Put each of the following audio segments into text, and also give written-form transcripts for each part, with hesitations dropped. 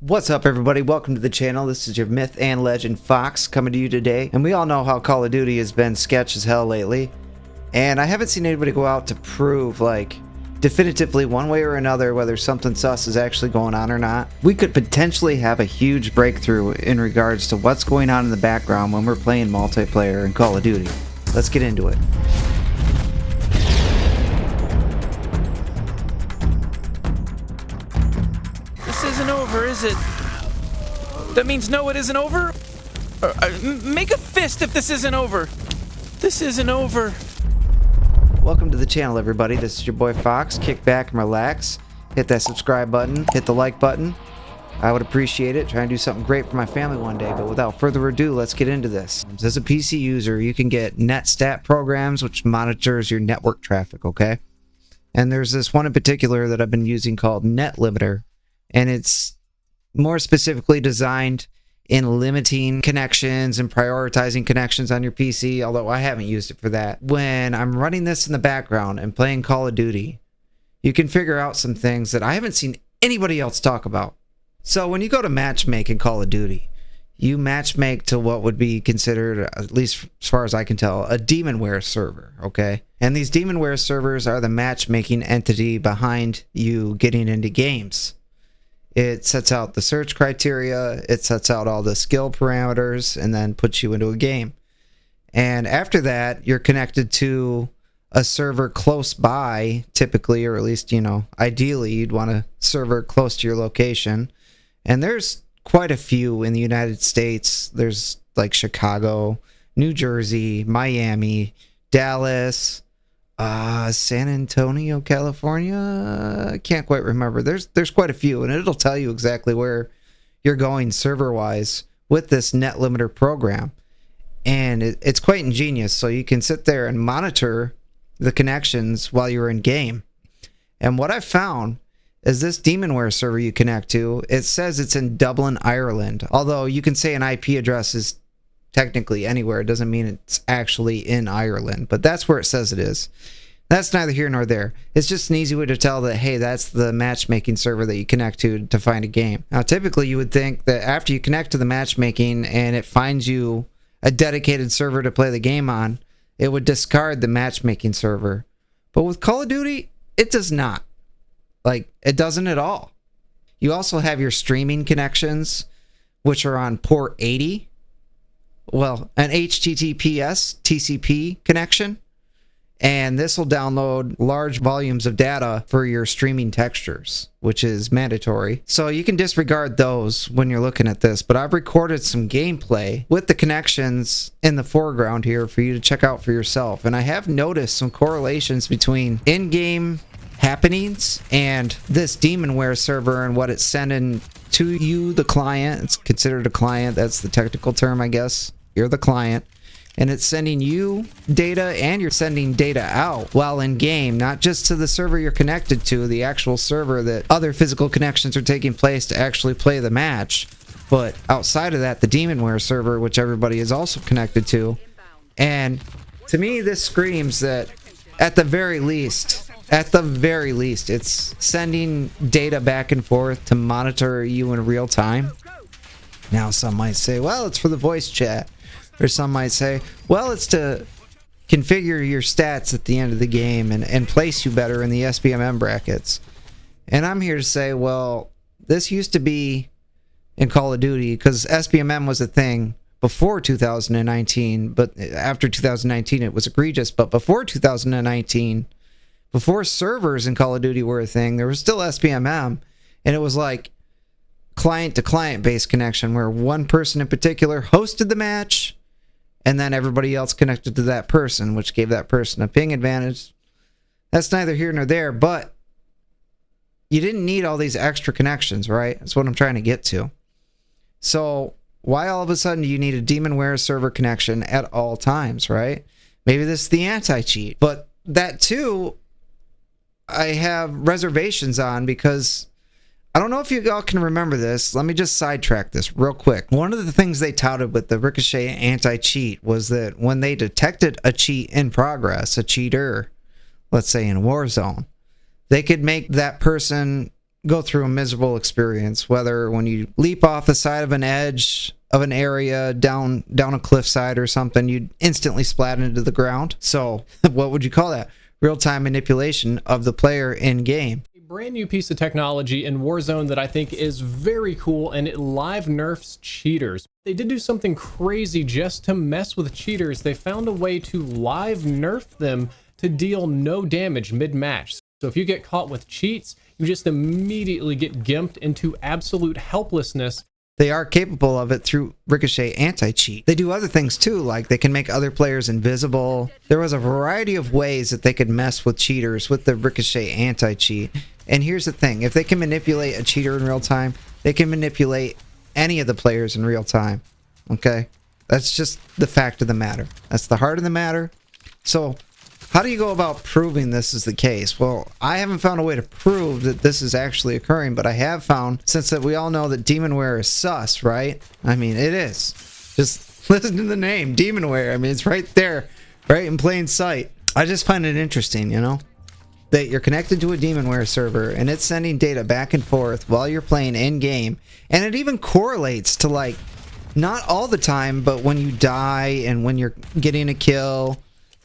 What's up, everybody? Welcome to the channel. This is your myth and legend Fox coming to you today. And we all know how Call of Duty has been sketch as hell lately. And I haven't seen anybody go out to prove, like, definitively one way or another whether something sus is actually going on or not. We could potentially have a huge breakthrough in regards to what's going on in the background when we're playing multiplayer in Call of Duty. Let's get into it. This isn't over, is it? That means no, it isn't over? Make a fist if this isn't over. This isn't over. Welcome to the channel, everybody. This is your boy Fox. Kick back and relax. Hit that subscribe button. Hit the like button. I would appreciate it. Try and do something great for my family one day. But without further ado, let's get into this. As a PC user, you can get NetStat programs, which monitors your network traffic, okay? And there's this one in particular that I've been using called NetLimiter. And it's more specifically designed in limiting connections and prioritizing connections on your PC, although I haven't used it for that. When I'm running this in the background and playing Call of Duty, you can figure out some things that I haven't seen anybody else talk about. So when you go to matchmake in Call of Duty, you matchmake to what would be considered, at least as far as I can tell, a demonware server, okay? And these demonware servers are the matchmaking entity behind you getting into games. It sets out the search criteria, it sets out all the skill parameters, and then puts you into a game. And after that, you're connected to a server close by, typically, or at least, ideally, you'd want a server close to your location. And there's quite a few in the United States. There's like Chicago, New Jersey, Miami, Dallas, San Antonio, California. I can't quite remember. There's quite a few, and it'll tell you exactly where you're going server-wise with this NetLimiter program. And it's quite ingenious, so you can sit there and monitor the connections while you're in game. And what I've found is this demonware server you connect to, it says it's in Dublin, Ireland. Although you can say an IP address is technically anywhere. It doesn't mean it's actually in Ireland, but that's where it says it is. That's neither here nor there. It's just an easy way to tell that, hey, that's the matchmaking server that you connect to find a game. Now, typically you would think that after you connect to the matchmaking and it finds you a dedicated server to play the game on, it would discard the matchmaking server. But with Call of Duty, it does not. Like, it doesn't at all. You also have your streaming connections, which are on port 80. Well, an HTTPS TCP connection, and this will download large volumes of data for your streaming textures, which is mandatory. So you can disregard those when you're looking at this, but I've recorded some gameplay with the connections in the foreground here for you to check out for yourself. And I have noticed some correlations between in-game happenings and this demonware server and what it's sending to you, the client. It's considered a client. That's the technical term, I guess. You're the client. And it's sending you data, and you're sending data out while in game, not just to the server you're connected to, the actual server that other physical connections are taking place to actually play the match, but outside of that, the demonware server, which everybody is also connected to. And to me, this screams that at the very least, it's sending data back and forth to monitor you in real time. Now, some might say, well, it's for the voice chat. Or some might say, well, it's to configure your stats at the end of the game and place you better in the SBMM brackets. And I'm here to say, well, this used to be in Call of Duty, because SBMM was a thing before 2019, but after 2019 it was egregious. But before 2019, before servers in Call of Duty were a thing, there was still SBMM, and it was like client-to-client based connection where one person in particular hosted the match, and then everybody else connected to that person, which gave that person a ping advantage. That's neither here nor there, but you didn't need all these extra connections, right? That's what I'm trying to get to. So why all of a sudden do you need a demonware server connection at all times, right? Maybe this is the anti-cheat, but that too, I have reservations on, because I don't know if you all can remember this. Let me just sidetrack this real quick. One of the things they touted with the Ricochet anti-cheat was that when they detected a cheat in progress, a cheater, let's say in Warzone, they could make that person go through a miserable experience, whether when you leap off the side of an edge of an area down a cliffside or something, you'd instantly splat into the ground. So what would you call that? Real-time manipulation of the player in game. A brand new piece of technology in Warzone that I think is very cool, and it live nerfs cheaters. They did do something crazy just to mess with cheaters. They found a way to live nerf them to deal no damage mid-match. So if you get caught with cheats, you just immediately get gimped into absolute helplessness. They are capable of it through Ricochet anti-cheat. They do other things too, like they can make other players invisible. There was a variety of ways that they could mess with cheaters with the Ricochet anti-cheat. And here's the thing, if they can manipulate a cheater in real time, they can manipulate any of the players in real time. Okay? That's just the fact of the matter. That's the heart of the matter. So how do you go about proving this is the case? Well, I haven't found a way to prove that this is actually occurring, but I have found, since that we all know that demonware is sus, right? I mean, it is. Just listen to the name, demonware. I mean, it's right there, right in plain sight. I just find it interesting, you know, that you're connected to a demonware server and it's sending data back and forth while you're playing in-game, and it even correlates to, like, not all the time, but when you die and when you're getting a kill.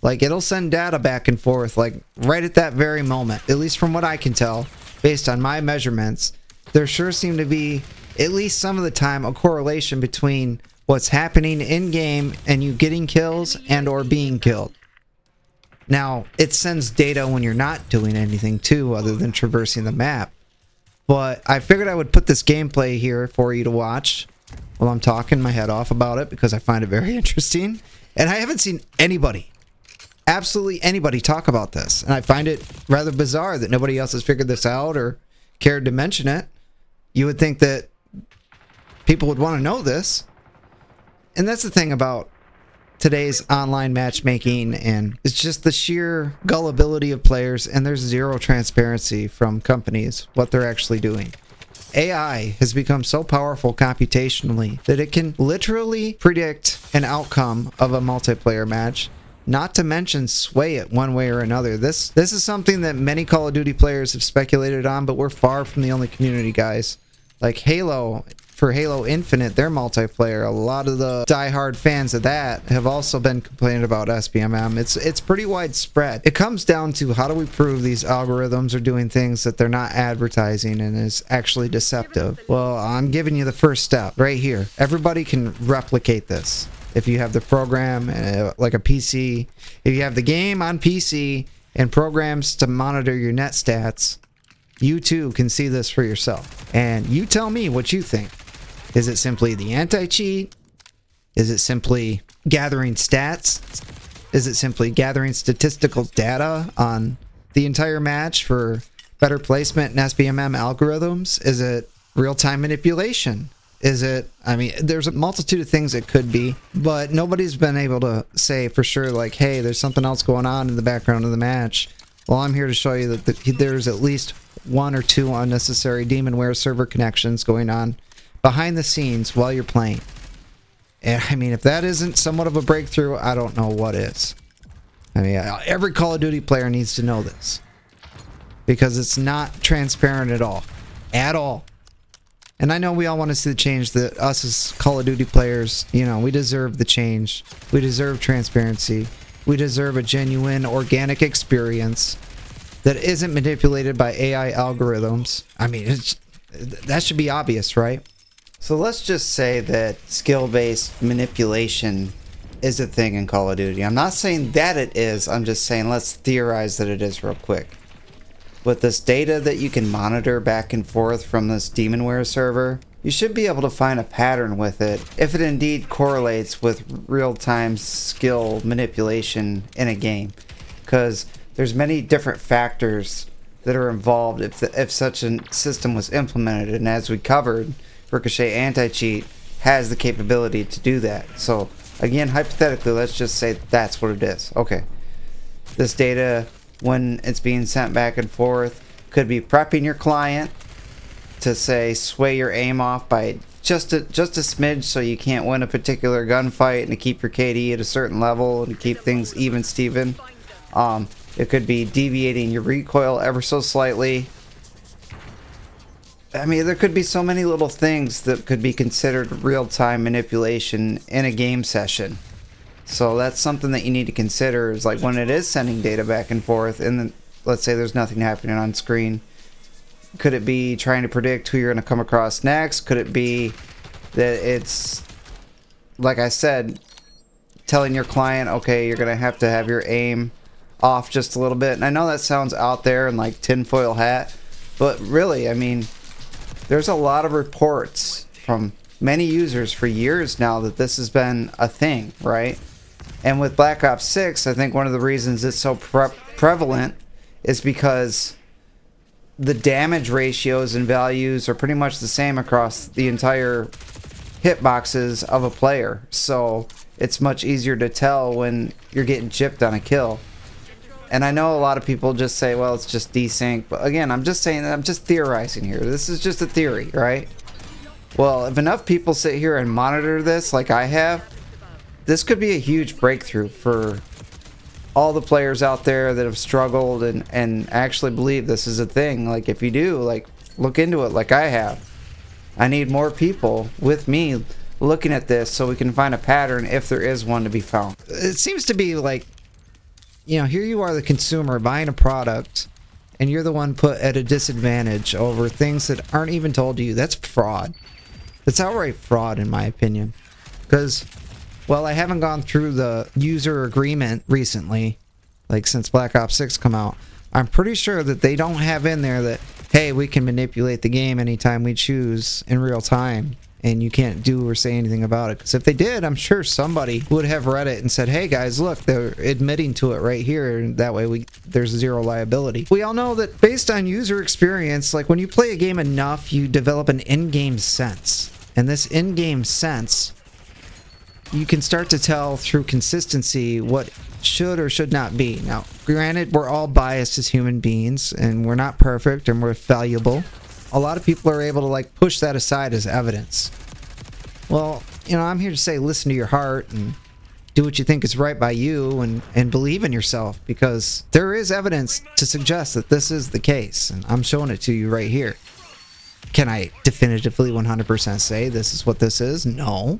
Like, it'll send data back and forth, like, right at that very moment. At least from what I can tell, based on my measurements, there sure seem to be, at least some of the time, a correlation between what's happening in-game and you getting kills and or being killed. Now, it sends data when you're not doing anything, too, other than traversing the map. But I figured I would put this gameplay here for you to watch while I'm talking my head off about it, because I find it very interesting. And I haven't seen anybody, absolutely anybody, talk about this, and I find it rather bizarre that nobody else has figured this out or cared to mention it. You would think that people would want to know this, and that's the thing about today's online matchmaking, and it's just the sheer gullibility of players, and there's zero transparency from companies what they're actually doing. AI has become so powerful computationally that it can literally predict an outcome of a multiplayer match, not to mention sway it one way or another. This is something that many Call of Duty players have speculated on, but we're far from the only community, guys. Like Halo, for Halo Infinite, their multiplayer, a lot of the diehard fans of that have also been complaining about SBMM. It's pretty widespread. It comes down to, how do we prove these algorithms are doing things that they're not advertising and is actually deceptive? Well, I'm giving you the first step right here. Everybody can replicate this. If you have the program, like a PC, if you have the game on PC and programs to monitor your net stats, you too can see this for yourself. And you tell me what you think. Is it simply the anti-cheat? Is it simply gathering stats? Is it simply gathering statistical data on the entire match for better placement in SBMM algorithms? Is it real-time manipulation? Is it, I mean, there's a multitude of things it could be, but nobody's been able to say for sure, like, hey, there's something else going on in the background of the match. Well, I'm here to show you that there's at least one or two unnecessary demonware server connections going on behind the scenes while you're playing. And I mean, if that isn't somewhat of a breakthrough, I don't know what is. I mean, every Call of Duty player needs to know this, because it's not transparent at all. At all. And I know we all want to see the change, that us as Call of Duty players, you know, we deserve the change. We deserve transparency. We deserve a genuine, organic experience that isn't manipulated by AI algorithms. I mean, that should be obvious, right? So let's just say that skill-based manipulation is a thing in Call of Duty. I'm not saying that it is. I'm just saying let's theorize that it is real quick. With this data that you can monitor back and forth from this demonware server, you should be able to find a pattern with it if it indeed correlates with real-time skill manipulation in a game. Because there's many different factors that are involved if such a system was implemented, and as we covered, Ricochet anti-cheat has the capability to do that. So again, hypothetically, let's just say that's what it is. Okay, this data, when it's being sent back and forth, could be prepping your client to, say, sway your aim off by just a smidge so you can't win a particular gunfight, and to keep your KD at a certain level and to keep things even Steven. It could be deviating your recoil ever so slightly. I mean, there could be so many little things that could be considered real-time manipulation in a game session. So that's something that you need to consider, is like when it is sending data back and forth, and then let's say there's nothing happening on screen. Could it be trying to predict who you're going to come across next? Could it be that it's, like I said, telling your client, okay, you're going to have your aim off just a little bit? And I know that sounds out there and like tinfoil hat, but really, I mean, there's a lot of reports from many users for years now that this has been a thing, right? And with Black Ops 6, I think one of the reasons it's so prevalent is because the damage ratios and values are pretty much the same across the entire hitboxes of a player. So it's much easier to tell when you're getting gypped on a kill. And I know a lot of people just say, well, it's just desync. But again, I'm just saying that I'm just theorizing here. This is just a theory, right? Well, if enough people sit here and monitor this like I have, this could be a huge breakthrough for all the players out there that have struggled and actually believe this is a thing. Like, if you do, like, look into it like I have. I need more people with me looking at this so we can find a pattern if there is one to be found. It seems to be like, you know, here you are, the consumer, buying a product, and you're the one put at a disadvantage over things that aren't even told to you. That's fraud. It's outright fraud, in my opinion. Because, well, I haven't gone through the user agreement recently, like since Black Ops 6 come out. I'm pretty sure that they don't have in there that, hey, we can manipulate the game anytime we choose in real time, and you can't do or say anything about it. Because if they did, I'm sure somebody would have read it and said, hey guys, look, they're admitting to it right here, and that way there's zero liability. We all know that based on user experience, like when you play a game enough, you develop an in-game sense. And this in-game sense, you can start to tell through consistency what should or should not be. Now, granted, we're all biased as human beings, and we're not perfect, and we're fallible. A lot of people are able to like push that aside as evidence. Well, you know, I'm here to say listen to your heart and do what you think is right by you, and believe in yourself, because there is evidence to suggest that this is the case, and I'm showing it to you right here. Can I definitively 100% say this is what this is? No.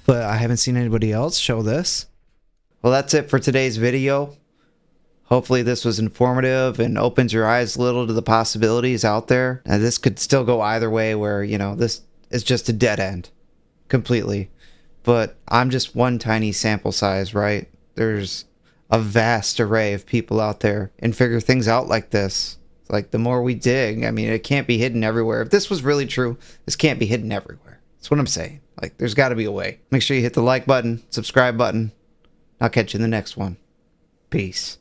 But I haven't seen anybody else show this. Well, that's it for today's video. Hopefully this was informative and opens your eyes a little to the possibilities out there. Now, this could still go either way, where, you know, this is just a dead end completely. But I'm just one tiny sample size, right? There's a vast array of people out there and figure things out like this. Like, the more we dig, I mean, it can't be hidden everywhere. If this was really true, this can't be hidden everywhere. That's what I'm saying. Like, there's got to be a way. Make sure you hit the like button, subscribe button. I'll catch you in the next one. Peace.